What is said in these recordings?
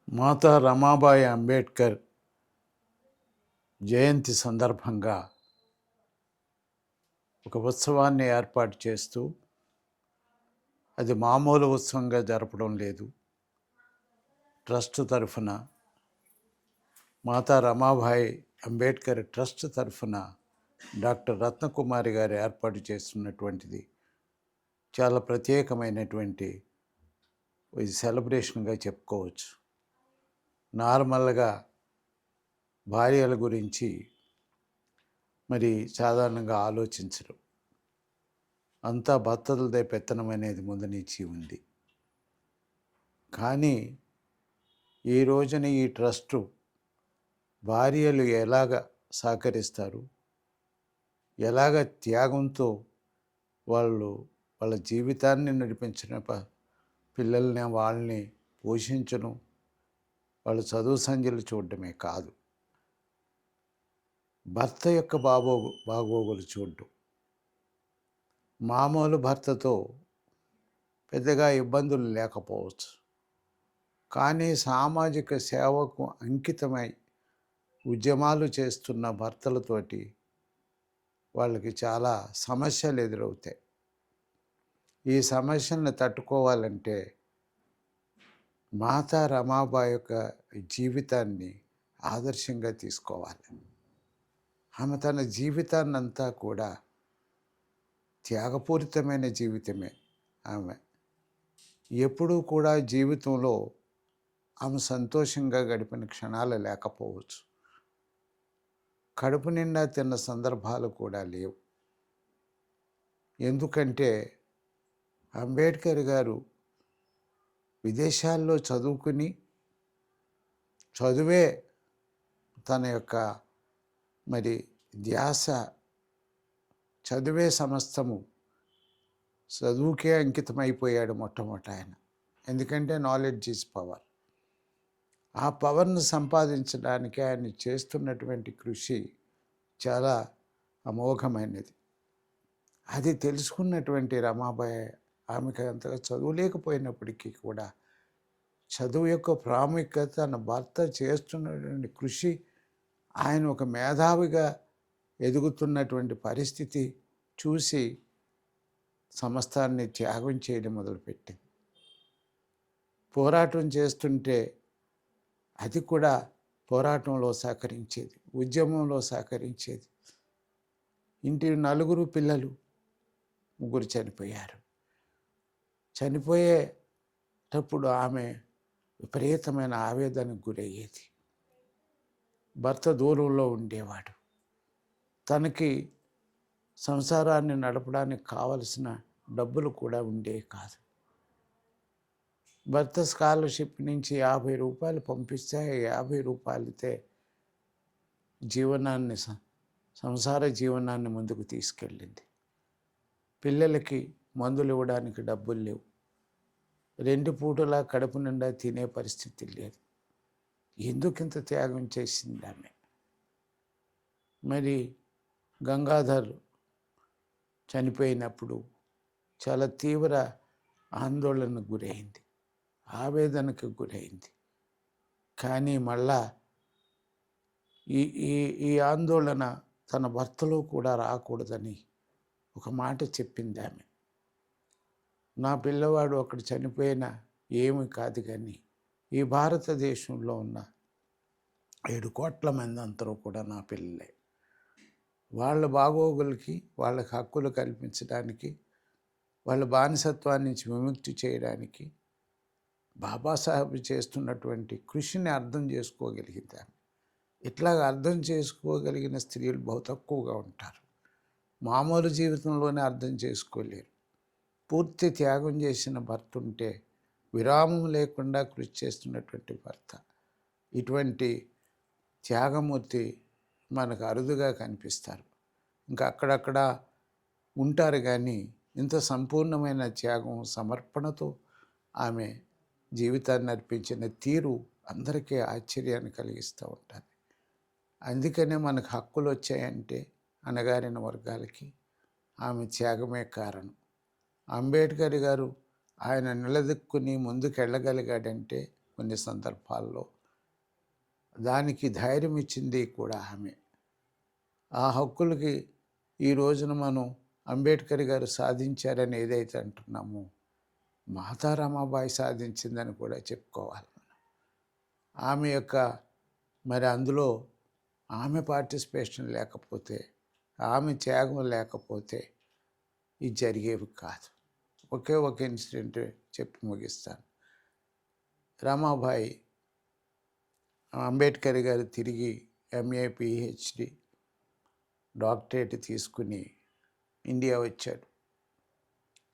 మాతా రమాబాయి అంబేద్కర్ జయంతి సందర్భంగా ఒక ఉత్సవాన్ని ఏర్పాటు చేస్తూ అది మామూలు ఉత్సవంగా జరపడం లేదు. ట్రస్ట్ తరఫున మాతా రమాబాయి అంబేద్కర్ ట్రస్ట్ తరఫున డాక్టర్ రత్నకుమారి గారు ఏర్పాటు చేస్తున్నటువంటిది చాలా ప్రత్యేకమైనటువంటి ఇది సెలబ్రేషన్గా చెప్పుకోవచ్చు. నార్మల్గా భార్యల గురించి మరి సాధారణంగా ఆలోచించరు. అంతా భర్తలదే పెత్తనం అనేది ముందు నుంచి ఉంది. కానీ ఈ రోజున ఈ ట్రస్టు భార్యలు ఎలాగ సహకరిస్తారు, ఎలాగ త్యాగంతో వాళ్ళ జీవితాన్ని నడిపించిన పిల్లల్ని వాళ్ళని పోషించడం, వాళ్ళు చదువు సంధ్యలు చూడడమే కాదు, భర్త యొక్క బాగోగులు చూడడం. మామూలు భర్తతో పెద్దగా ఇబ్బందులు లేకపోవచ్చు, కానీ సామాజిక సేవకు అంకితమై ఉద్యమాలు చేస్తున్న భర్తలతోటి వాళ్ళకి చాలా సమస్యలు ఎదురవుతాయి. ఈ సమస్యలను తట్టుకోవాలంటే మాతా రమాబాయి యొక్క జీవితాన్ని ఆదర్శంగా తీసుకోవాలి. ఆమె తన జీవితాన్ని అంతా కూడా త్యాగపూరితమైన జీవితమే. ఆమె ఎప్పుడూ కూడా జీవితంలో ఆమె సంతోషంగా గడిపిన క్షణాలు లేకపోవచ్చు, కడుపు నిండా తిన్న సందర్భాలు కూడా లేవు. ఎందుకంటే అంబేద్కర్ గారు విదేశాల్లో చదువుకుని చదువే తన యొక్క మరి ధ్యాస, చదువే సమస్తము, చదువుకే అంకితమైపోయాడు మొట్టమొదట ఆయన. ఎందుకంటే నాలెడ్జ్ ఈజ్ పవర్. ఆ పవర్ను సంపాదించడానికి ఆయన చేస్తున్నటువంటి కృషి చాలా అమోఘమైనది. అది తెలుసుకున్నటువంటి రమాబాయి, ఆమెకు అంతగా చదువు లేకపోయినప్పటికీ కూడా చదువు యొక్క ప్రాముఖ్యత, తన భర్త చేస్తున్నటువంటి కృషి, ఆయన ఒక మేధావిగా ఎదుగుతున్నటువంటి పరిస్థితి చూసి సమస్తాన్ని త్యాగం చేయడం మొదలుపెట్టింది. పోరాటం చేస్తుంటే అది కూడా పోరాటంలో సహకరించేది, ఉద్యమంలో సహకరించేది. ఇంటి నలుగురు పిల్లలు, ముగ్గురు చనిపోయారు. చనిపోయేటప్పుడు ఆమె విపరీతమైన ఆవేదనకు గురయ్యేది. భర్త దూరంలో ఉండేవాడు. తనకి సంసారాన్ని నడపడానికి కావలసిన డబ్బులు కూడా ఉండేవి కాదు. భర్త స్కాలర్షిప్ నుంచి 50 రూపాయలు పంపిస్తే 50 రూపాయలతో సంసార జీవనాన్ని ముందుకు తీసుకెళ్ళింది. పిల్లలకి మందులు ఇవ్వడానికి డబ్బులు లేవు. 2 పూటలా కడుపు నిండా తినే పరిస్థితి లేదు. ఎందుకింత త్యాగం చేసింది ఆమె? మరి గంగాధర్ చనిపోయినప్పుడు చాలా తీవ్ర ఆందోళనకు గురైంది, ఆవేదనకు గురైంది. కానీ మళ్ళా ఈ ఆందోళన తన భర్తలో కూడా రాకూడదని ఒక మాట చెప్పింది ఆమె. నా పిల్లవాడు అక్కడ చనిపోయినా ఏమి కాదు, కానీ ఈ భారతదేశంలో ఉన్న 7 కోట్ల మంది అందరూ కూడా నా పిల్లలే. వాళ్ళ బాగోగులకి, వాళ్ళకి హక్కులు కల్పించడానికి, వాళ్ళ బానిసత్వాన్ని నుంచి విముక్తి చేయడానికి బాబాసాహెబ్ చేస్తున్నటువంటి కృషిని అర్థం చేసుకోగలిగింది ఆమె. ఇట్లాగ అర్థం చేసుకోగలిగిన స్త్రీలు బహు తక్కువగా ఉంటారు. మామూలు జీవితంలోనే అర్థం చేసుకోలేరు. పూర్తి త్యాగం చేసిన భర్త ఉంటే, విరామం లేకుండా కృషి చేస్తున్నటువంటి భర్త, ఇటువంటి త్యాగమూర్తి మనకు అరుదుగా కనిపిస్తారు. ఇంకా అక్కడక్కడ ఉంటారు, కానీ ఇంత సంపూర్ణమైన త్యాగం, సమర్పణతో ఆమె జీవితాన్ని అర్పించిన తీరు అందరికీ ఆశ్చర్యాన్ని కలిగిస్తూ ఉంటుంది. అందుకనే మనకు హక్కులు వచ్చాయంటే అణగారిన వర్గాలకి ఆమె త్యాగమే కారణం. అంబేద్కర్ గారు ఆయన నిలదొక్కుని ముందుకెళ్ళగలిగాడంటే కొన్ని సందర్భాల్లో దానికి ధైర్యం ఇచ్చింది కూడా ఆమె. ఆ హక్కులకి ఈ రోజున మనం అంబేద్కర్ గారు సాధించారని ఏదైతే అంటున్నామో, మాతా రమాబాయి సాధించిందని కూడా చెప్పుకోవాలి మనం. ఆమె యొక్క మరి అందులో ఆమె పార్టిసిపేషన్ లేకపోతే, ఆమె త్యాగం లేకపోతే ఇది జరిగేవి కాదు. ఒకే ఒక ఇన్సిడెంట్ చెప్పి ముగిస్తాను. రమాబాయి అంబేద్కర్ గారు తిరిగి ఎంఏ, పిహెచ్డి, డాక్టరేట్ తీసుకుని ఇండియా వచ్చాడు.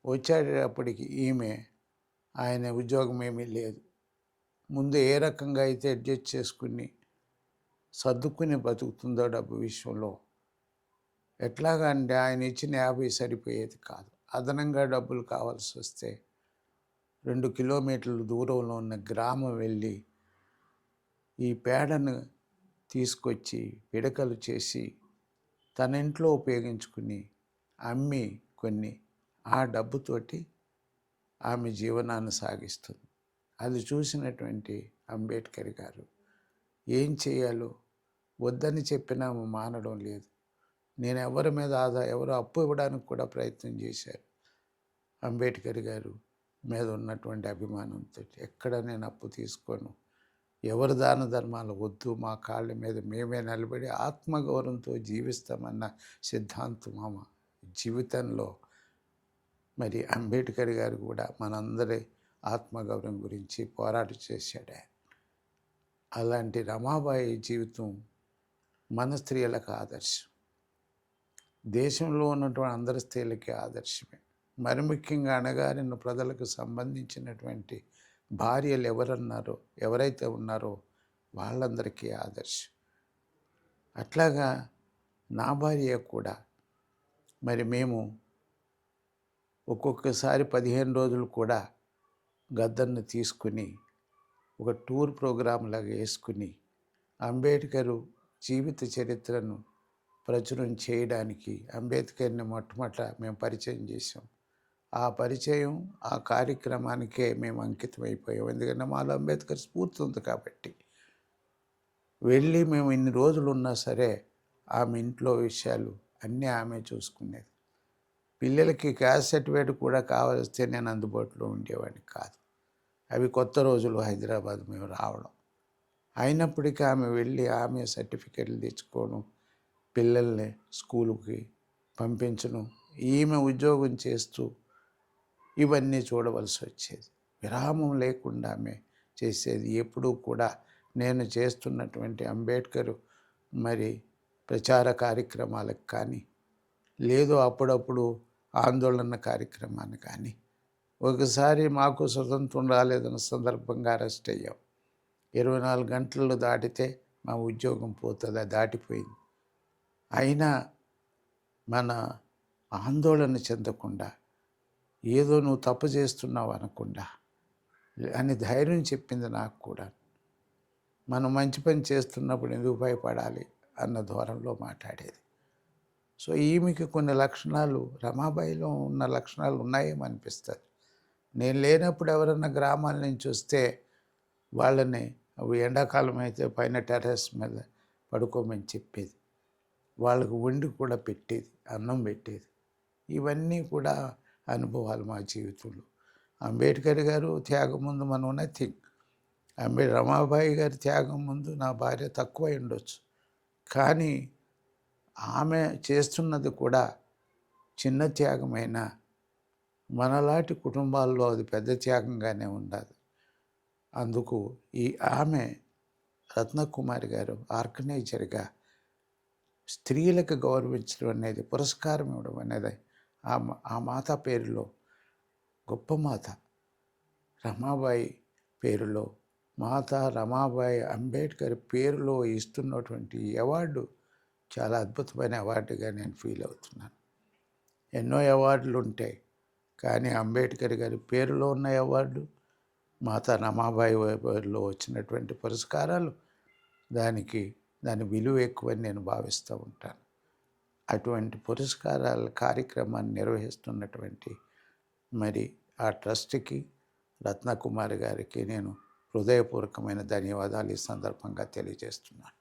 వచ్చేటప్పటికి ఈమె ఆయన ఉద్యోగం ఏమీ లేదు. ముందు ఏ రకంగా అయితే అడ్జస్ట్ చేసుకుని సర్దుకుని బతుకుతుందో డబ్బు విషయంలో, ఎట్లాగా అంటే ఆయన ఇచ్చిన 50 సరిపోయేది కాదు. అదనంగా డబ్బులు కావాల్సి వస్తే 2 కిలోమీటర్ల దూరంలో ఉన్న గ్రామం వెళ్ళి ఈ పేడను తీసుకొచ్చి పిడకలు చేసి తన ఇంట్లో ఉపయోగించుకుని అమ్మి కొన్ని ఆ డబ్బుతోటి ఆమె జీవనాన్ని సాగిస్తుంది. అది చూసినటువంటి అంబేద్కర్ గారు ఏం చేయాలో వద్దని చెప్పినా మానడం లేదు. నేను ఎవరి మీద ఎవరు అప్పు ఇవ్వడానికి కూడా ప్రయత్నం చేశారు. అంబేద్కర్ గారు మీద ఉన్నటువంటి అభిమానంతో ఎక్కడ నేను అప్పు తీసుకోను, ఎవరి దాన ధర్మాలు వద్దు, మా కాళ్ళ మీద మేమే నిలబడి ఆత్మగౌరవంతో జీవిస్తామన్న సిద్ధాంతం మా జీవితంలో మరి అంబేద్కర్ గారు కూడా మనందరి ఆత్మగౌరవం గురించి పోరాటం చేశాడు. అలాంటి రమాబాయి జీవితం మన స్త్రీలకు ఆదర్శం. దేశంలో ఉన్నటువంటి అందరి స్త్రీలకి ఆదర్శమే. మరి ముఖ్యంగా అణగారిన ప్రజలకు సంబంధించినటువంటి భార్యలు ఎవరైతే ఉన్నారో వాళ్ళందరికీ ఆదర్శం. అట్లాగా నా భార్య కూడా మరి మేము ఒక్కొక్కసారి 15 రోజులు కూడా గద్దర్ని తీసుకుని ఒక టూర్ ప్రోగ్రాం లాగా వేసుకుని అంబేద్కర్ జీవిత చరిత్రను ప్రచురం చేయడానికి అంబేద్కర్ని మొట్టమొదట మేము పరిచయం చేసాం. ఆ పరిచయం, ఆ కార్యక్రమానికే మేము అంకితం అయిపోయాం. ఎందుకంటే మాలో అంబేద్కర్ స్ఫూర్తి ఉంది కాబట్టి. వెళ్ళి మేము ఇన్ని రోజులు ఉన్నా సరే ఆమె ఇంట్లో విషయాలు అన్నీ ఆమె చూసుకునేది. పిల్లలకి క్యాస్ట్ సర్టిఫికేట్ కూడా కావాల్స్తే నేను అందుబాటులో ఉండేవాడిని కాదు. అవి కొత్త రోజులు హైదరాబాద్ మేము రావడం. అయినప్పటికీ ఆమె వెళ్ళి ఆమె సర్టిఫికేట్లు తెచ్చుకోవడం, పిల్లల్ని స్కూలుకి పంపించడం, ఈమె ఉద్యోగం చేస్తూ ఇవన్నీ చూడవలసి వచ్చేది. విరామం లేకుండా ఆమె చేసేది. ఎప్పుడూ కూడా నేను చేస్తున్నటువంటి అంబేద్కర్ మరి ప్రచార కార్యక్రమాలకు కానీ, లేదు అప్పుడప్పుడు ఆందోళన కార్యక్రమాన్ని కానీ, ఒకసారి మాకు స్వతంత్రం రాలేదన్న సందర్భంగా అరెస్ట్ అయ్యాం. 24 గంటలు దాటితే మా ఉద్యోగం పోతుంది, దాటిపోయింది. అయినా మన ఆందోళన చెందకుండా, ఏదో నువ్వు తప్పు చేస్తున్నావు అనకుండా అని ధైర్యం చెప్పింది నాకు కూడా. మనం మంచి పని చేస్తున్నప్పుడు ఎందుకు భయపడాలి అన్న ధోరణిలో మాట్లాడేది. సో ఈమెకి కొన్ని లక్షణాలు రమాబాయిలో ఉన్న లక్షణాలు ఉన్నాయేమో అనిపిస్తుంది. నేను లేనప్పుడు ఎవరన్నా గ్రామాల నుంచి వస్తే వాళ్ళని ఎండాకాలం అయితే పైన టెర్రస్ మీద పడుకోమని చెప్పేది. వాళ్ళకు వండి కూడా పెట్టేది, అన్నం పెట్టేది. ఇవన్నీ కూడా అనుభవాలు మా జీవితంలో. అంబేద్కర్ గారు త్యాగం ముందు మనం నథింగ్. రమాబాయి గారి త్యాగం ముందు నా భార్య తక్కువ ఉండొచ్చు. కానీ ఆమె చేస్తున్నది కూడా చిన్న త్యాగమైనా మనలాంటి కుటుంబాల్లో అది పెద్ద త్యాగంగానే ఉండాలి. అందుకు ఆమె రత్నకుమారి గారు ఆర్గనైజర్గా స్త్రీలకు గౌరవించడం అనేది, పురస్కారం ఇవ్వడం అనేది ఆ మాత పేరులో, గొప్ప మాత రమాబాయి పేరులో, మాత రమాబాయి అంబేద్కర్ పేరులో ఇస్తున్నటువంటి అవార్డు చాలా అద్భుతమైన అవార్డుగా నేను ఫీల్ అవుతున్నాను. ఎన్నో అవార్డులు ఉంటాయి, కానీ అంబేద్కర్ గారి పేరులో ఉన్న అవార్డు, మాతా రమాబాయి పేరులో వచ్చినటువంటి పురస్కారాలు, దాని విలువ ఎక్కువని నేను భావిస్తూ ఉంటాను. అటువంటి పురస్కారాల కార్యక్రమాన్ని నిర్వహిస్తున్నటువంటి మరి ఆ ట్రస్ట్‌కి, రత్నకుమారి గారికి నేను హృదయపూర్వకమైన ధన్యవాదాలు ఈ సందర్భంగా తెలియజేస్తున్నాను.